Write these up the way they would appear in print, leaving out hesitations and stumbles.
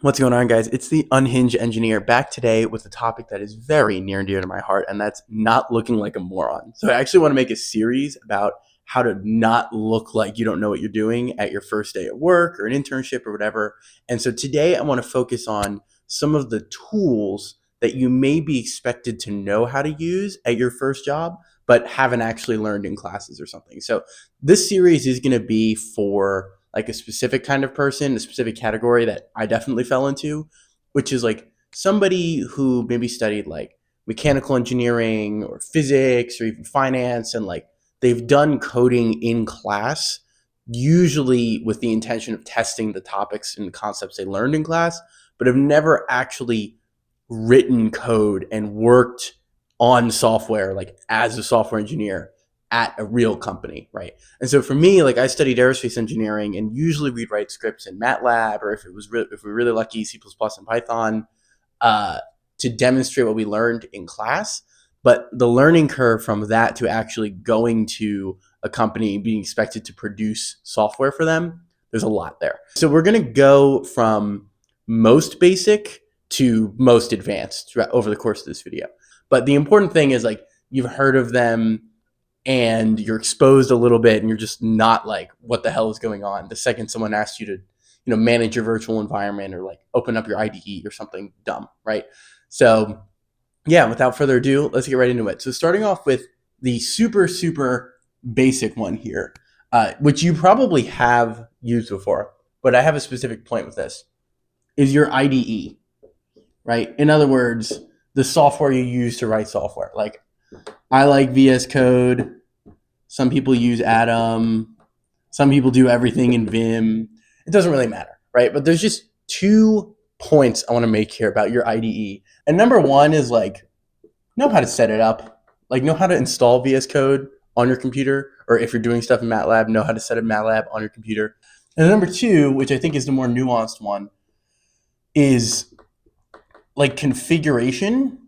What's going on, guys? It's the Unhinged Engineer back today with a topic that is very near and dear to my heart, and that's not looking like a moron. So I actually want to make a series about how to not look like you don't know what you're doing at your first day at work or an internship or whatever. And so today I want to focus on some of the tools that you may be expected to know how to use at your first job, but haven't actually learned in classes or something. So this series is going to be for like a specific kind of person, a specific category that I definitely fell into, which is like somebody who maybe studied like mechanical engineering or physics or even finance, and like they've done coding in class, usually with the intention of testing the topics and the concepts they learned in class, but have never actually written code and worked on software like as a software engineer at a real company, right? And so for me, like I studied aerospace engineering, and usually we'd write scripts in MATLAB, or if we were really lucky, C++ and Python, to demonstrate what we learned in class. But the learning curve from that to actually going to a company and being expected to produce software for them, there's a lot there. So we're going to go from most basic to most advanced over the course of this video. But the important thing is, like, you've heard of them and you're exposed a little bit and you're just not like, what the hell is going on the second someone asks you to manage your virtual environment or like open up your IDE or something dumb, right? So yeah, without further ado, let's get right into it. So starting off with the super basic one here, which you probably have used before, but I have a specific point with this, is your IDE, right? In other words, the software you use to write software. Like, I like VS Code. Some people use Atom. Some people do everything in Vim. It doesn't really matter, right? But there's just 2 points I want to make here about your IDE. And number one is, like, know how to set it up. Like, know how to install VS Code on your computer, or if you're doing stuff in MATLAB, know how to set up MATLAB on your computer. And number 2, which I think is the more nuanced one, is like configuration,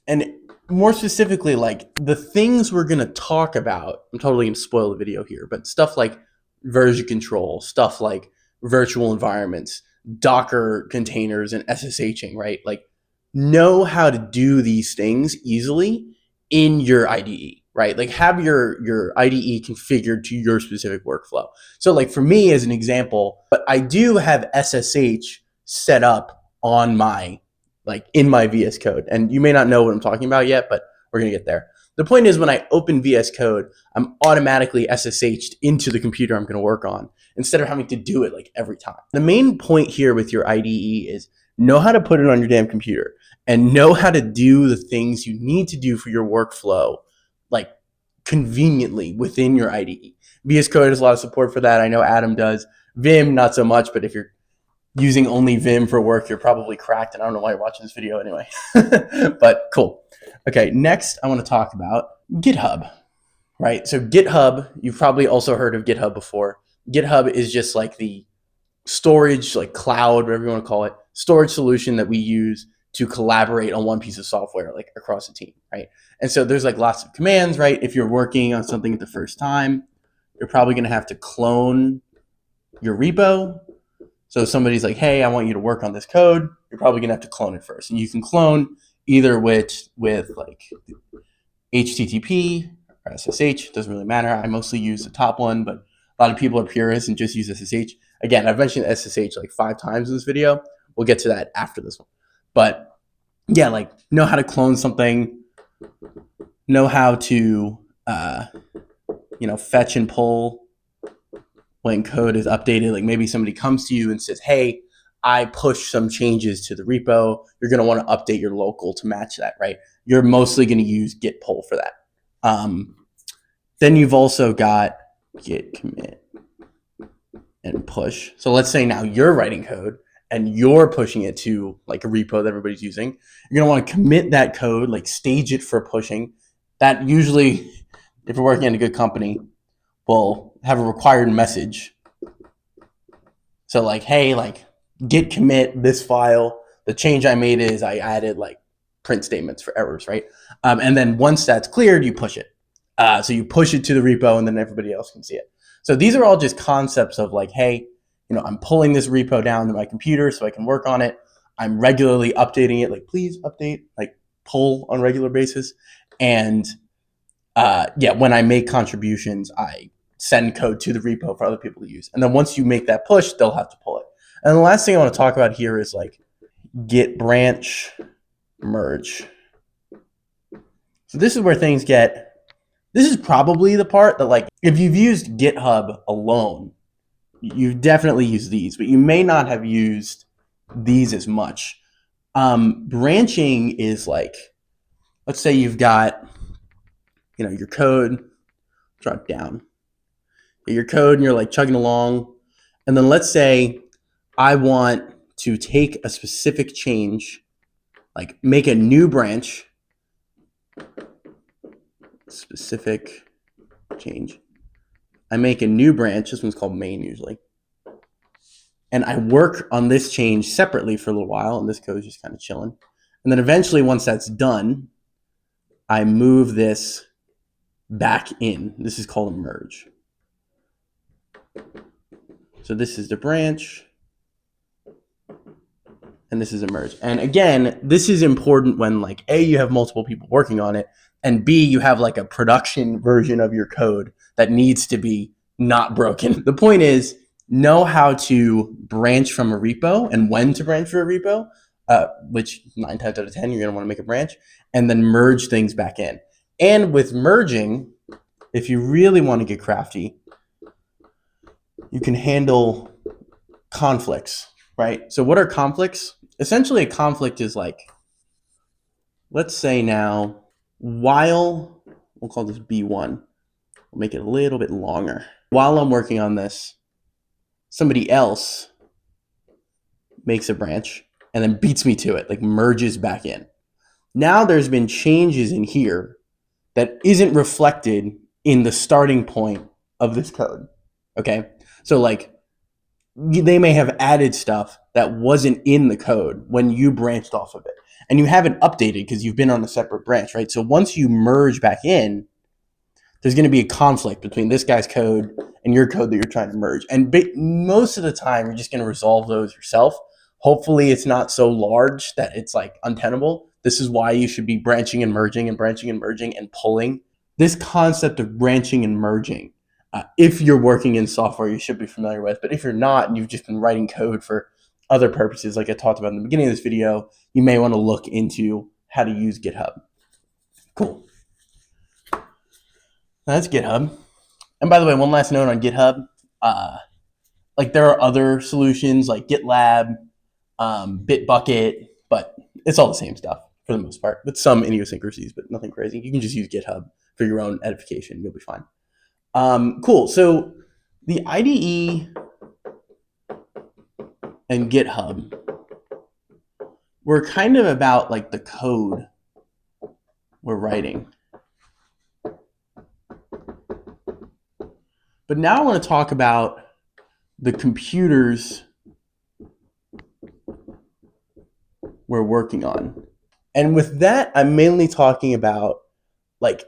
and more specifically, like the things we're going to talk about. I'm totally going to spoil the video here, but stuff like version control, stuff like virtual environments, Docker containers, and SSHing, right? Like, know how to do these things easily in your IDE, right? Like, have your IDE configured to your specific workflow. So like for me, as an example, but I do have SSH set up on my, like, in my VS Code. And you may not know what I'm talking about yet, but we're going to get there. The point is, when I open VS Code, I'm automatically SSH'd into the computer I'm going to work on, instead of having to do it like every time. The main point here with your IDE is know how to put it on your damn computer and know how to do the things you need to do for your workflow, like, conveniently within your IDE. VS Code has a lot of support for that. I know Atom does. Vim, not so much, but if you're using only Vim for work, you're probably cracked, and I don't know why you're watching this video anyway. But cool. Okay, next I want to talk about GitHub, right? So GitHub, you've probably also heard of GitHub before. GitHub is just like the storage, like cloud, whatever you want to call it, storage solution that we use to collaborate on one piece of software, like across a team, right? And so there's like lots of commands, right? If you're working on something at the first time, you're probably going to have to clone your repo. So if somebody's like, hey, I want you to work on this code, you're probably going to have to clone it first. And you can clone either with like HTTP or SSH. It doesn't really matter. I mostly use the top one, but a lot of people are purists and just use SSH. Again, I've mentioned SSH like 5 times in this video. We'll get to that after this one. But yeah, like, know how to clone something, know how to, fetch and pull when code is updated. Like, maybe somebody comes to you and says, hey, I pushed some changes to the repo. You're going to want to update your local to match that, right? You're mostly going to use git pull for that. Then you've also got git commit and push. So let's say now you're writing code and you're pushing it to like a repo that everybody's using. You're going to want to commit that code, like stage it for pushing. That usually, if you're working in a good company, will have a required message. So like, hey, like, git commit this file. The change I made is I added like print statements for errors, right? And then once that's cleared, you push it. So you push it to the repo and then everybody else can see it. So these are all just concepts of like, hey, I'm pulling this repo down to my computer so I can work on it. I'm regularly updating it, like please update, like pull on a regular basis. And when I make contributions, I send code to the repo for other people to use. And then once you make that push, they'll have to pull it. And the last thing I want to talk about here is like git branch merge. So this is where things get, this is probably the part that like, if you've used GitHub alone, you've definitely used these, but you may not have used these as much. Branching is like, let's say you've got, your code, drop down, your code and you're like chugging along. And then let's say I want to take a specific change, like make a new branch, specific change. I make a new branch. This one's called main usually. And I work on this change separately for a little while, and this code is just kind of chilling. And then eventually, once that's done, I move this back in. This is called a merge. So this is the branch, and this is a merge. And again, this is important when like A, you have multiple people working on it, and B, you have like a production version of your code that needs to be not broken. The point is, know how to branch from a repo and when to branch from a repo, which 9 times out of 10, you're going to want to make a branch, and then merge things back in. And with merging, if you really want to get crafty, you can handle conflicts, right? So what are conflicts? Essentially, a conflict is like, let's say now, while, we'll call this B1, we'll make it a little bit longer. While I'm working on this, somebody else makes a branch and then beats me to it, like merges back in. Now there's been changes in here that isn't reflected in the starting point of this code, okay? So like, they may have added stuff that wasn't in the code when you branched off of it. And you haven't updated because you've been on a separate branch, right? So once you merge back in, there's going to be a conflict between this guy's code and your code that you're trying to merge. And most of the time, you're just going to resolve those yourself. Hopefully, it's not so large that it's like untenable. This is why you should be branching and merging and branching and merging and pulling. This concept of branching and merging, if you're working in software, you should be familiar with. But if you're not and you've just been writing code for other purposes, like I talked about in the beginning of this video, you may want to look into how to use GitHub. Cool. That's GitHub. And by the way, one last note on GitHub. Like there are other solutions like GitLab, Bitbucket, but it's all the same stuff for the most part, with some idiosyncrasies, but nothing crazy. You can just use GitHub for your own edification. You'll be fine. Cool. So the IDE and GitHub were kind of about like the code we're writing. But now I want to talk about the computers we're working on. And with that, I'm mainly talking about like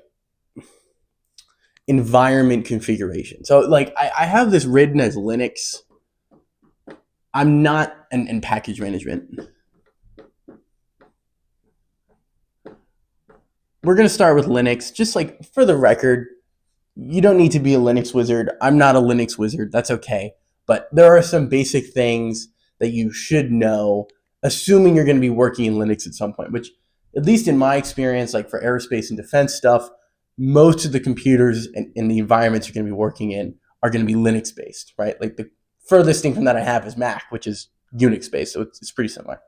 environment configuration. So like I have this written as Linux. I'm not in package management. We're going to start with Linux. Just like for the record, you don't need to be a Linux wizard. I'm not a Linux wizard. That's okay. But there are some basic things that you should know, assuming you're going to be working in Linux at some point, which at least in my experience, like for aerospace and defense stuff, most of the computers in the environments you're going to be working in are going to be Linux based, right? Like the furthest thing from that I have is Mac, which is Unix based. So it's pretty similar.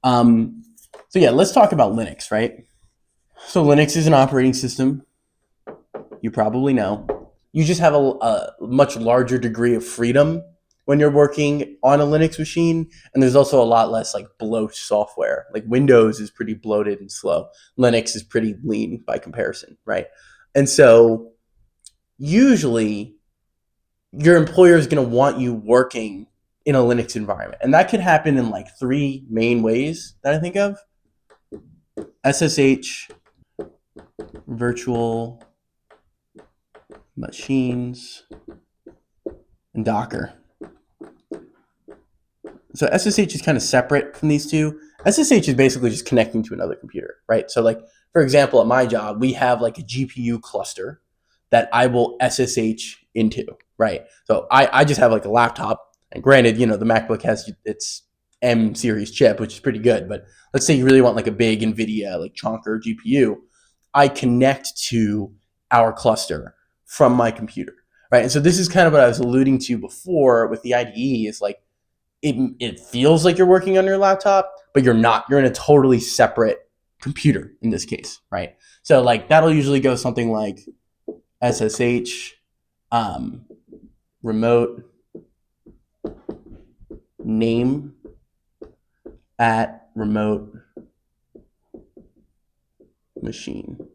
So yeah, let's talk about Linux, right? So Linux is an operating system. You probably know. You just have a much larger degree of freedom when you're working on a Linux machine, and there's also a lot less like bloat software. Like Windows is pretty bloated and slow. Linux is pretty lean by comparison, right? And so usually your employer is going to want you working in a Linux environment, and that could happen in like 3 main ways that I think of: SSH, virtual machines, and Docker. So SSH is kind of separate from these two. SSH is basically just connecting to another computer, right? So like, for example, at my job, we have like a GPU cluster that I will SSH into, right? So I just have like a laptop, and granted, you know, the MacBook has its M series chip, which is pretty good, but let's say you really want like a big NVIDIA like chonker GPU, I connect to our cluster from my computer, right? And so this is kind of what I was alluding to before with the IDE is like, it feels like you're working on your laptop, but you're not. You're in a totally separate computer in this case, right? So like that'll usually go something like SSH remote name at remote machine.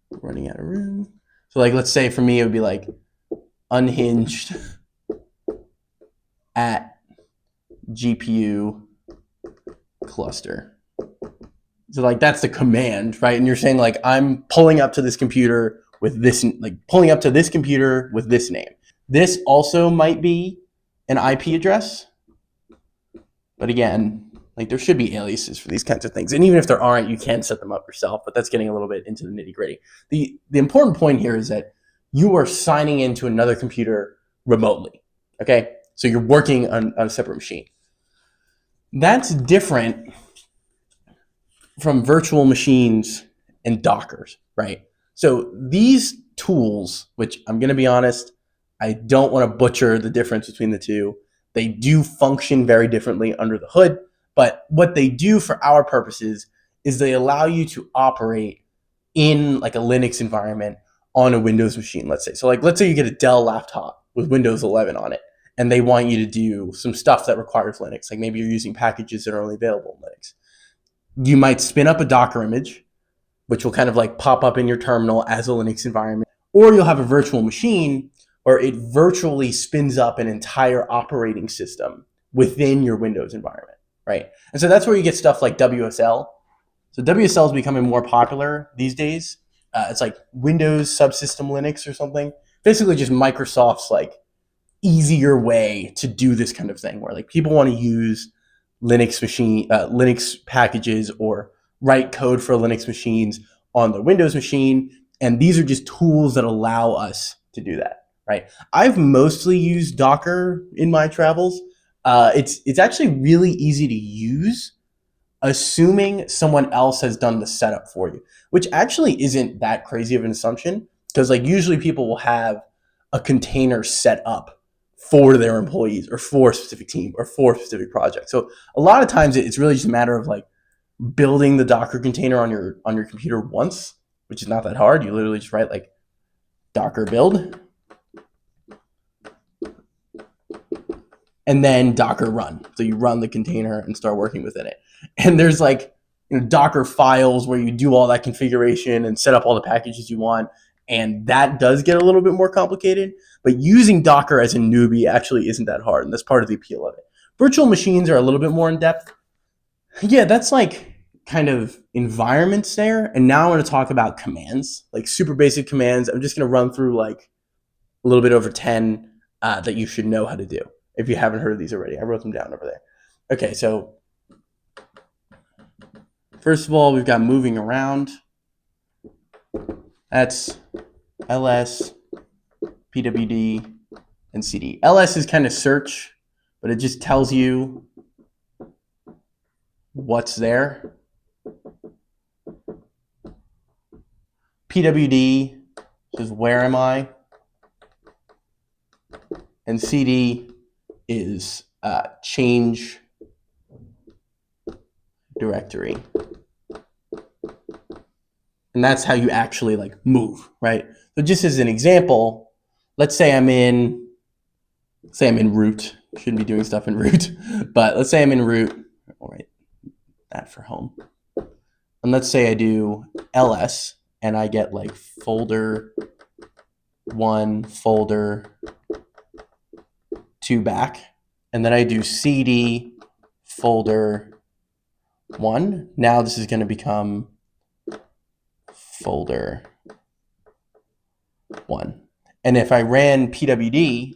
Running out of room. So like let's say for me it would be like unhinged at GPU cluster. So like that's the command, right? And you're saying like I'm pulling up to this computer with this, like pulling up to this computer with this name. This also might be an IP address, but again, like there should be aliases for these kinds of things. And even if there aren't, you can set them up yourself, but that's getting a little bit into the nitty gritty. The important point here is that you are signing into another computer remotely, okay? So you're working on a separate machine. That's different from virtual machines and Dockers, right? So these tools, which I'm going to be honest, I don't want to butcher the difference between the two. They do function very differently under the hood, but what they do for our purposes is they allow you to operate in like a Linux environment on a Windows machine, let's say. So like, let's say you get a Dell laptop with Windows 11 on it, and they want you to do some stuff that requires Linux. Like maybe you're using packages that are only available in Linux. You might spin up a Docker image, which will kind of like pop up in your terminal as a Linux environment, or you'll have a virtual machine where it virtually spins up an entire operating system within your Windows environment, right? And so that's where you get stuff like WSL. So WSL is becoming more popular these days. It's like Windows Subsystem Linux or something. Basically just Microsoft's like easier way to do this kind of thing where like people want to use Linux packages or write code for Linux machines on the Windows machine. And these are just tools that allow us to do that, right? I've mostly used Docker in my travels. It's actually really easy to use, assuming someone else has done the setup for you, which actually isn't that crazy of an assumption because like usually people will have a container set up for their employees or for a specific team or for a specific project. So a lot of times it's really just a matter of like building the Docker container on your computer once, which is not that hard. You literally just write like Docker build and then Docker run. So you run the container and start working within it. And there's like Docker files where you do all that configuration and set up all the packages you want. And that does get a little bit more complicated, but using Docker as a newbie actually isn't that hard, and that's part of the appeal of it. Virtual machines are a little bit more in depth. Yeah, that's like kind of environments there. And now I want to talk about commands, like super basic commands. I'm just going to run through like a little bit over 10 that you should know how to do if you haven't heard of these already. I wrote them down over there. Okay, so first of all, we've got moving around. That's ls, pwd, and cd. Ls is kind of search, but it just tells you what's there. Pwd is where am I, and cd is change directory. And that's how you actually like move, right? So just as an example, let's say I'm in root. Shouldn't be doing stuff in root, but let's say I'm in root. All right, that for home. And let's say I do ls and I get like folder 1, folder 2 back. And then I do cd folder 1. Now this is going to become folder 1. And if I ran pwd,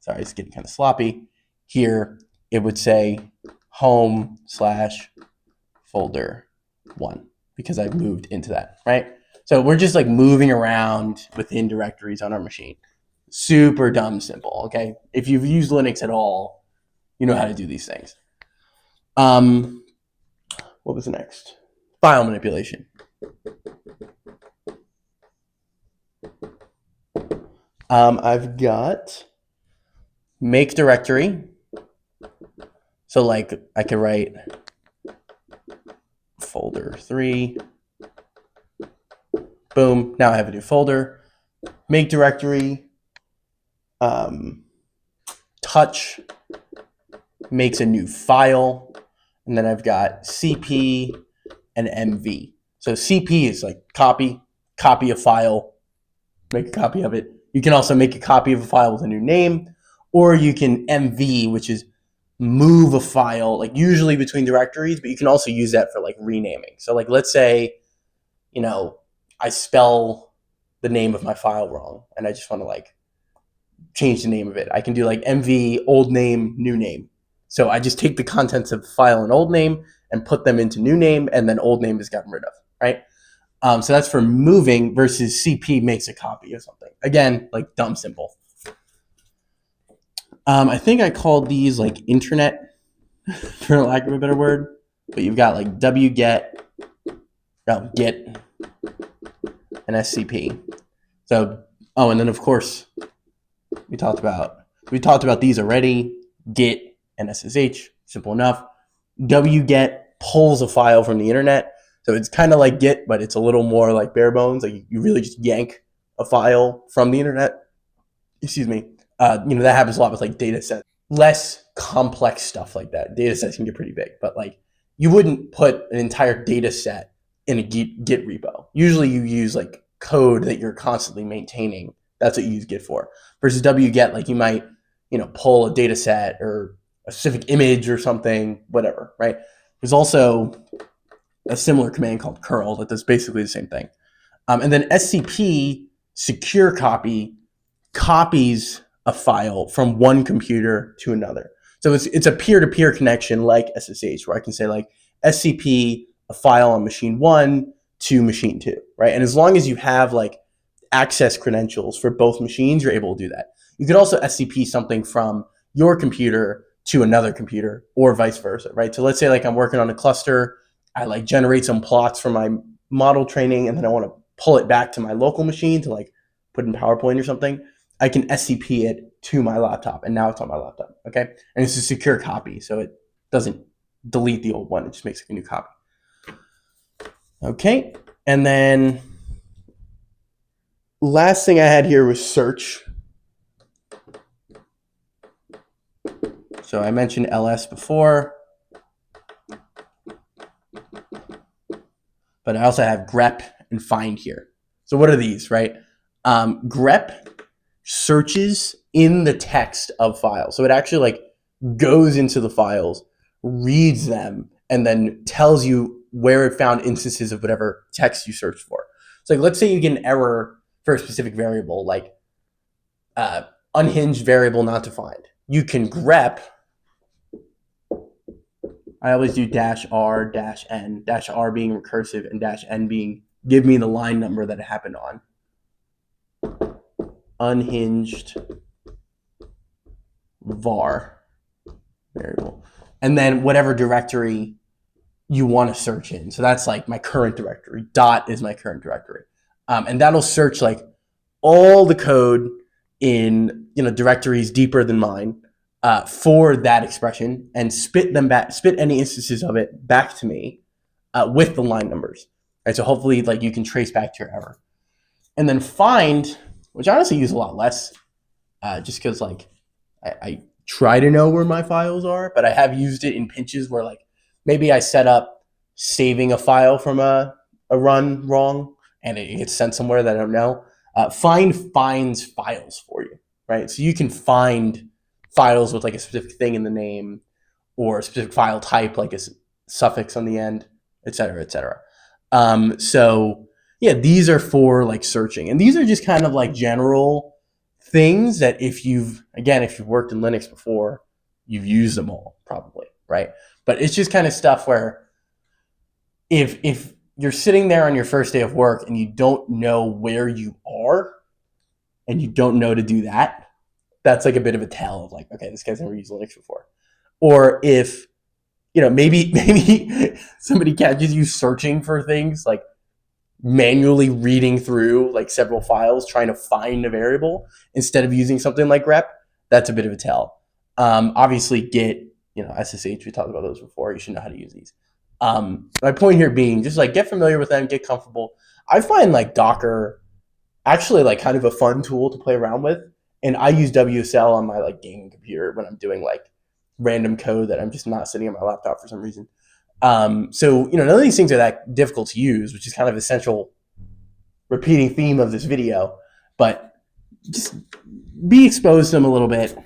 sorry, it's getting kind of sloppy here, it would say home/folder1 because I've moved into that, right? So we're just like moving around within directories on our machine. Super dumb simple, okay? If you've used Linux at all, you know how to do these things. What was the next? File manipulation. I've got make directory. So like I could write folder 3. Boom. Now I have a new folder. Make directory. Touch makes a new file. And then I've got CP and MV. So CP is like copy a file, make a copy of it. You can also make a copy of a file with a new name, or you can MV, which is move a file, like usually between directories, but you can also use that for like renaming. So like, let's say, I spell the name of my file wrong and I just want to like change the name of it. I can do like MV old name, new name. So I just take the contents of the file in old name and put them into new name, and then old name is gotten rid of, right? So that's for moving versus CP makes a copy of something. Again, like dumb simple. I think I called these like internet, for lack of a better word, but you've got like git, and SCP. So, and then of course, we talked about these already, git and SSH, simple enough. wget pulls a file from the internet. So it's kind of like git, but it's a little more like bare bones. Like you really just yank a file from the internet. Excuse me. That happens a lot with like data sets. Less complex stuff like that. Data sets can get pretty big, but like you wouldn't put an entire data set in a Git repo. Usually you use like code that you're constantly maintaining. That's what you use Git for. Versus wget, like you might, pull a data set or a specific image or something, whatever, right? There's also a similar command called curl that does basically the same thing. And then SCP, secure copy, copies a file from one computer to another. So it's a peer-to-peer connection like SSH, where I can say like SCP a file on machine 1 to machine 2, right? And as long as you have like access credentials for both machines, you're able to do that. You could also SCP something from your computer to another computer or vice versa, right? So let's say like I'm working on a cluster, I like generate some plots for my model training, and then I want to pull it back to my local machine to like put in PowerPoint or something. I can SCP it to my laptop, and now it's on my laptop, okay? And it's a secure copy, so it doesn't delete the old one. It just makes a new copy. Okay, and then last thing I had here was search. So I mentioned ls before, but I also have grep and find here. So what are these, right? Grep searches in the text of files. So it actually like goes into the files, reads them, and then tells you where it found instances of whatever text you searched for. So like, let's say you get an error for a specific variable, like unhinged variable not defined. You can grep. I always do -r, -n, -r being recursive and -n being give me the line number that it happened on. Unhinged var variable. And then whatever directory you want to search in. So that's like my current directory. Dot is my current directory. And that'll search like all the code in directories deeper than mine for that expression and spit any instances of it back to me with the line numbers. Right? So hopefully like you can trace back to your error. And then find, which I honestly use a lot less, just because like I try to know where my files are, but I have used it in pinches where like maybe I set up saving a file from a run wrong and it gets sent somewhere that I don't know. Find finds files for you, right? So you can find files with like a specific thing in the name or a specific file type, like a suffix on the end, et cetera, et cetera. So yeah, these are for like searching. And these are just kind of like general things that if you've worked in Linux before, you've used them all probably, right? But it's just kind of stuff where if you're sitting there on your first day of work and you don't know where you are and you don't know to do that, that's like a bit of a tell of like, okay, this guy's never used Linux before. Or if, maybe somebody catches you searching for things, like manually reading through like several files trying to find a variable instead of using something like grep, that's a bit of a tell. Obviously Git, SSH, we talked about those before. You should know how to use these. My point here being just like get familiar with them, get comfortable. I find like Docker actually like kind of a fun tool to play around with. And I use WSL on my like gaming computer when I'm doing like random code that I'm just not sitting on my laptop for some reason. So none of these things are that difficult to use, which is kind of a central repeating theme of this video. But just be exposed to them a little bit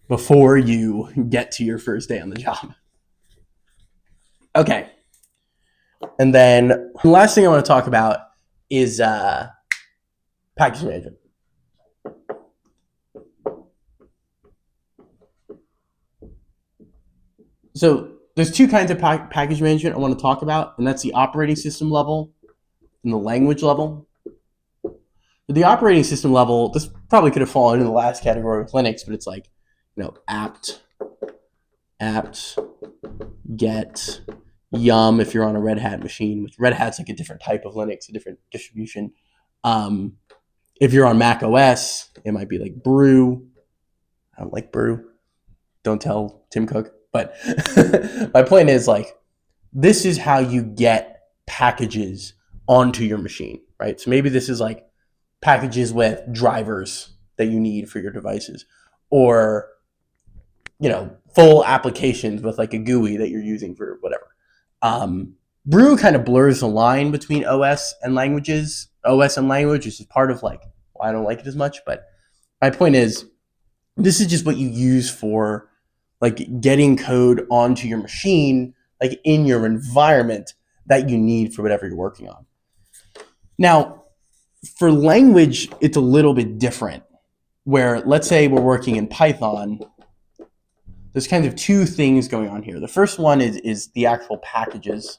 before you get to your first day on the job. Okay. And then the last thing I want to talk about is package management. So there's two kinds of package management I want to talk about, and that's the operating system level and the language level. The operating system level, this probably could have fallen in the last category with Linux, but it's like, apt, get, yum if you're on a Red Hat machine, which Red Hat's like a different type of Linux, a different distribution. If you're on Mac OS, it might be like brew. I don't like brew. Don't tell Tim Cook. But my point is like, this is how you get packages onto your machine, right? So maybe this is like packages with drivers that you need for your devices, or, full applications with like a GUI that you're using for whatever. Brew kind of blurs the line between OS and language, which is part of like why I don't like it as much. But my point is, this is just what you use for like getting code onto your machine, like in your environment that you need for whatever you're working on. Now, for language, it's a little bit different, where let's say we're working in Python. There's kind of two things going on here. The first one is the actual packages,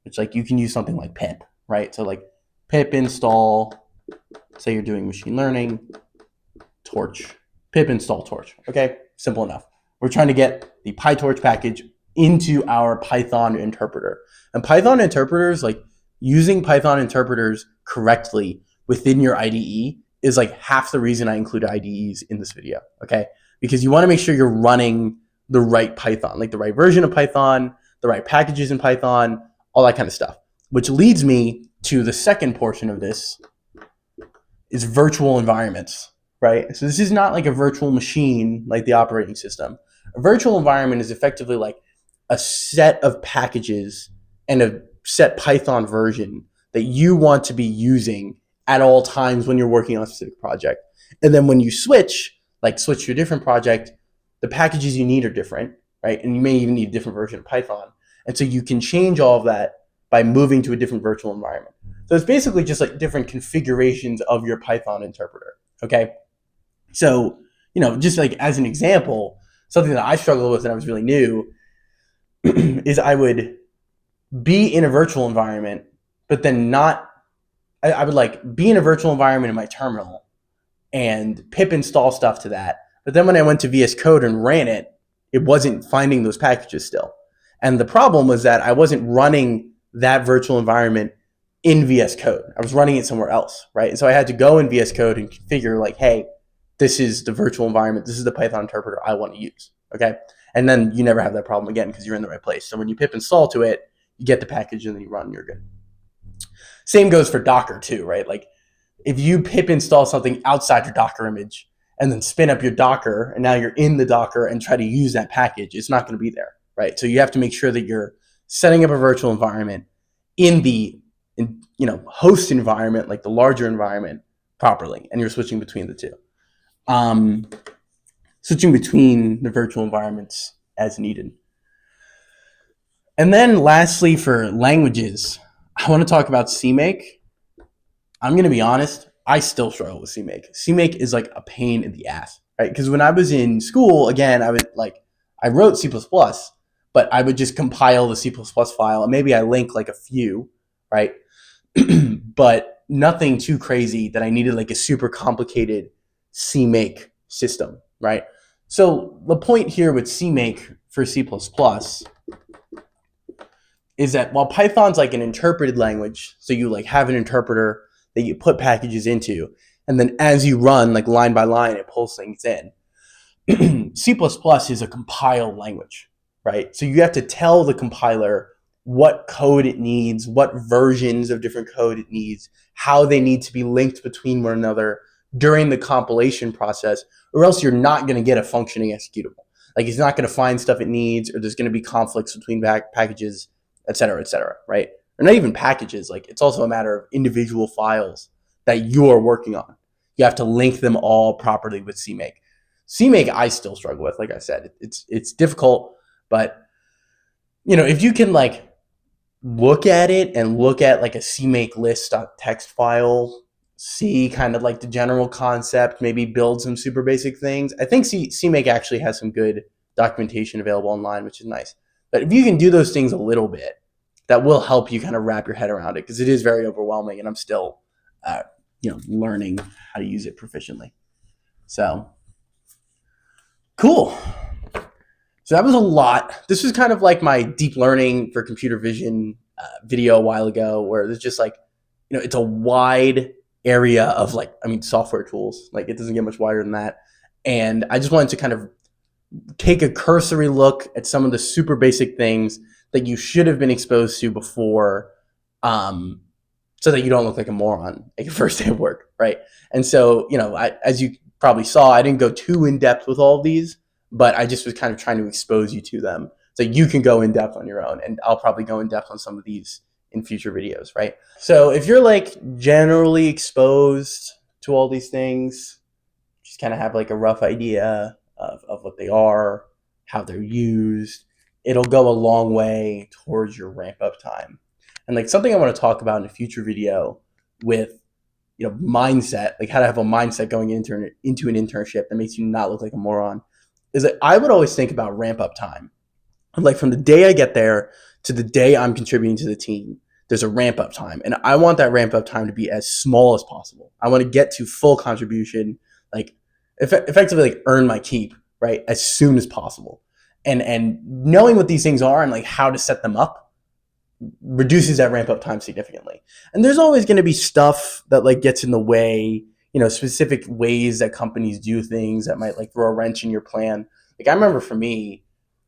which like you can use something like pip, right? So like pip install, say you're doing machine learning, torch, pip install torch. Okay, simple enough. We're trying to get the PyTorch package into our Python interpreter. And Python interpreters, like using Python interpreters correctly within your IDE is like half the reason I include IDEs in this video, okay? Because you want to make sure you're running the right Python, like the right version of Python, the right packages in Python, all that kind of stuff. Which leads me to the second portion of this, is virtual environments, right? So this is not like a virtual machine like the operating system. A virtual environment is effectively like a set of packages and a set Python version that you want to be using at all times when you're working on a specific project. And then when you switch to a different project, the packages you need are different, right? And you may even need a different version of Python. And so you can change all of that by moving to a different virtual environment. So it's basically just like different configurations of your Python interpreter, okay? So, just like as an example, something that I struggled with when I was really new is I would be in a virtual environment, but then I would like be in a virtual environment in my terminal and pip install stuff to that. But then when I went to VS Code and ran it, it wasn't finding those packages still. And the problem was that I wasn't running that virtual environment in VS Code. I was running it somewhere else, right? And so I had to go in VS Code and configure like, hey, this is the virtual environment. This is the Python interpreter I want to use, okay? And then you never have that problem again because you're in the right place. So when you pip install to it, you get the package and then you run, you're good. Same goes for Docker too, right? Like if you pip install something outside your Docker image and then spin up your Docker and now you're in the Docker and try to use that package, it's not going to be there, right? So you have to make sure that you're setting up a virtual environment in the host environment, like the larger environment, properly, and you're switching between the two. Switching between the virtual environments as needed. And then lastly, for languages, I want to talk about CMake. I'm going to be honest, I still struggle with CMake. CMake is like a pain in the ass. right? Because when I was in school, again, I wrote C++, but I would just compile the C++ file and maybe I link like a few, right? But nothing too crazy that I needed like a super complicated CMake system, right? So the point here with CMake for C++ is that while Python's like an interpreted language, so you like have an interpreter that you put packages into, and then as you run like line by line, it pulls things in. C++ is a compiled language, right? So you have to tell the compiler what code it needs, what versions of different code it needs, how they need to be linked between one another during the compilation process, or else you're not going to get a functioning executable. Like it's not going to find stuff it needs, or there's going to be conflicts between packages, et cetera, right? Or not even packages. Like it's also a matter of individual files that you're working on. You have to link them all properly with CMake. CMake I still struggle with. Like I said, it's difficult, but if you can like look at it and look at like a CMake list.txt file, see kind of like the general concept, maybe build some super basic things. I think CMake actually has some good documentation available online, which is nice. But if you can do those things a little bit, that will help you kind of wrap your head around it, because it is very overwhelming and I'm still learning how to use it proficiently. So cool. So that was a lot. This was kind of like my deep learning for computer vision video a while ago, where there's just like, it's a wide area of software tools. Like it doesn't get much wider than that. And I just wanted to kind of take a cursory look at some of the super basic things that you should have been exposed to before, so that you don't look like a moron at your first day of work, right? And so, as you probably saw, I didn't go too in depth with all of these, but I just was kind of trying to expose you to them so you can go in depth on your own. And I'll probably go in depth on some of these in future videos, right? So if you're like generally exposed to all these things, just kind of have like a rough idea of what they are, how they're used, it'll go a long way towards your ramp up time. And like something I want to talk about in a future video with mindset, like how to have a mindset going into an internship that makes you not look like a moron, is that I would always think about ramp up time. Like from the day I get there to the day I'm contributing to the team, there's a ramp up time. And I want that ramp up time to be as small as possible. I want to get to full contribution, like effectively like earn my keep, right? As soon as possible. And knowing what these things are and like how to set them up reduces that ramp up time significantly. And there's always going to be stuff that like gets in the way, specific ways that companies do things that might like throw a wrench in your plan. Like I remember for me,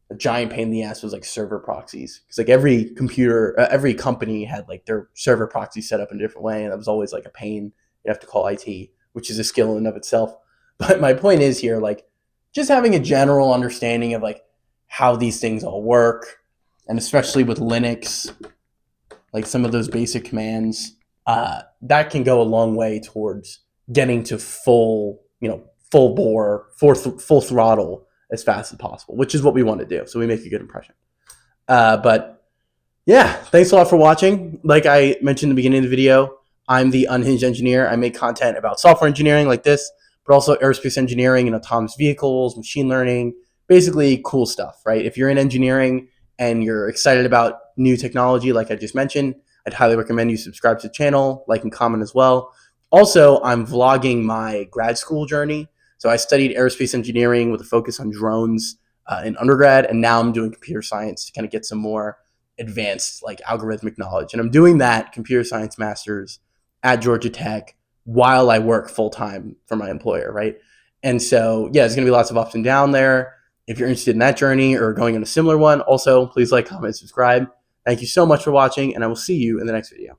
a giant pain in the ass was like server proxies, because like every company had like their server proxy set up in a different way, and that was always like a pain. You have to call IT, which is a skill in and of itself. But my point is here, like just having a general understanding of like how these things all work, and especially with Linux, like some of those basic commands, that can go a long way towards getting to full bore, full throttle as fast as possible, which is what we want to do. So we make a good impression. But yeah, thanks a lot for watching. Like I mentioned in the beginning of the video, I'm the Unhinged Engineer. I make content about software engineering like this, but also aerospace engineering and autonomous vehicles, machine learning, basically cool stuff, right? If you're in engineering and you're excited about new technology, like I just mentioned, I'd highly recommend you subscribe to the channel, like and comment as well. Also, I'm vlogging my grad school journey. So I studied aerospace engineering with a focus on drones in undergrad, and now I'm doing computer science to kind of get some more advanced like algorithmic knowledge. And I'm doing that computer science master's at Georgia Tech while I work full time for my employer, right? And so, yeah, there's going to be lots of ups and downs there. If you're interested in that journey or going on a similar one, also please like, comment, subscribe. Thank you so much for watching, and I will see you in the next video.